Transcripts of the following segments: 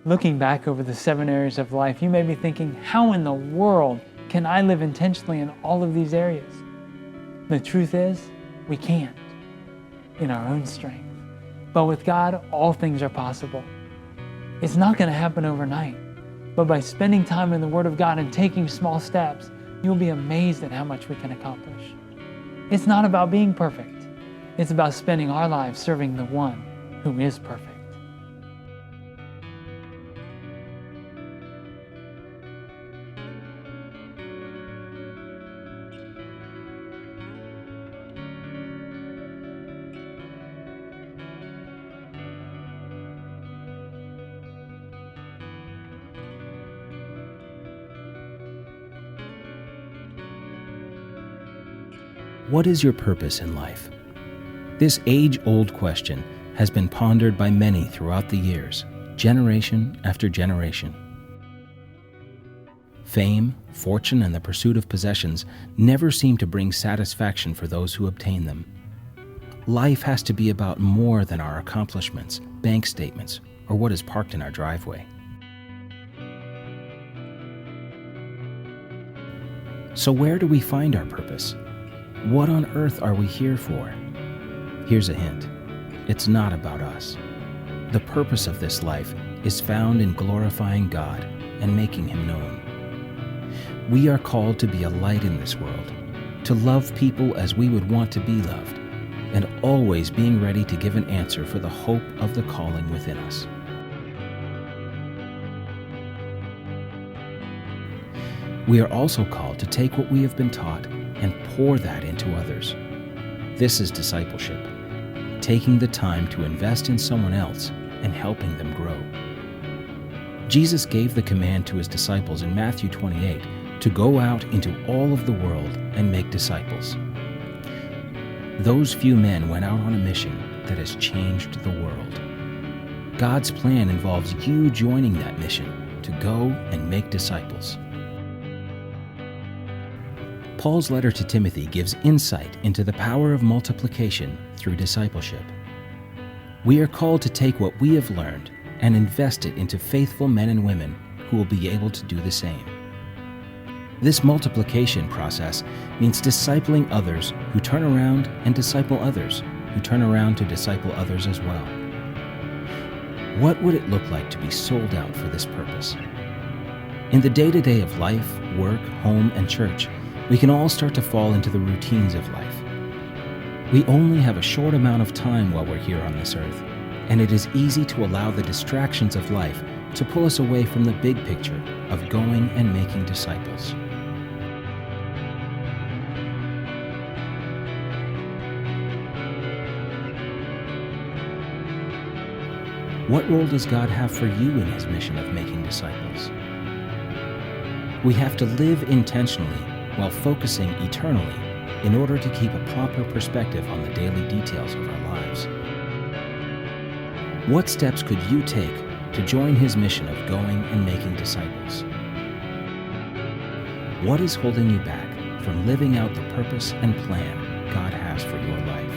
Looking back over the 7 areas of life, you may be thinking, how in the world can I live intentionally in all of these areas? The truth is, we can't in our own strength. But with God, all things are possible. It's not going to happen overnight, but by spending time in the Word of God and taking small steps, you'll be amazed at how much we can accomplish. It's not about being perfect. It's about spending our lives serving the one who is perfect. What is your purpose in life? This age-old question has been pondered by many throughout the years, generation after generation. Fame, fortune, and the pursuit of possessions never seem to bring satisfaction for those who obtain them. Life has to be about more than our accomplishments, bank statements, or what is parked in our driveway. So where do we find our purpose? What on earth are we here for? Here's a hint. It's not about us. The purpose of this life is found in glorifying God and making Him known. We are called to be a light in this world, to love people as we would want to be loved, and always being ready to give an answer for the hope of the calling within us. We are also called to take what we have been taught and pour that into others. This is discipleship, taking the time to invest in someone else and helping them grow. Jesus gave the command to His disciples in Matthew 28 to go out into all of the world and make disciples. Those few men went out on a mission that has changed the world. God's plan involves you joining that mission to go and make disciples. Paul's letter to Timothy gives insight into the power of multiplication through discipleship. We are called to take what we have learned and invest it into faithful men and women who will be able to do the same. This multiplication process means discipling others who turn around and disciple others who turn around to disciple others as well. What would it look like to be sold out for this purpose? In the day-to-day of life, work, home, and church, we can all start to fall into the routines of life. We only have a short amount of time while we're here on this earth, and it is easy to allow the distractions of life to pull us away from the big picture of going and making disciples. What role does God have for you in His mission of making disciples? We have to live intentionally while focusing eternally in order to keep a proper perspective on the daily details of our lives. What steps could you take to join His mission of going and making disciples? What is holding you back from living out the purpose and plan God has for your life?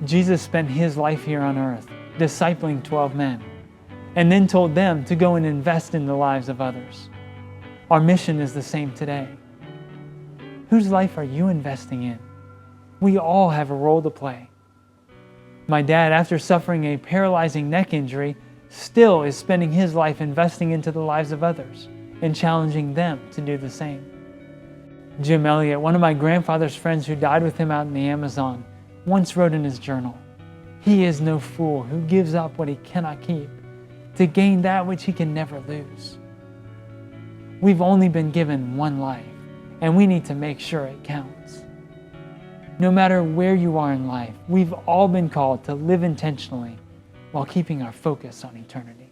Jesus spent His life here on earth, discipling 12 men, and then told them to go and invest in the lives of others. Our mission is the same today. Whose life are you investing in? We all have a role to play. My dad, after suffering a paralyzing neck injury, still is spending his life investing into the lives of others and challenging them to do the same. Jim Elliot, one of my grandfather's friends who died with him out in the Amazon, once wrote in his journal, "He is no fool who gives up what he cannot keep to gain that which he can never lose." We've only been given one life, and we need to make sure it counts. No matter where you are in life, we've all been called to live intentionally while keeping our focus on eternity.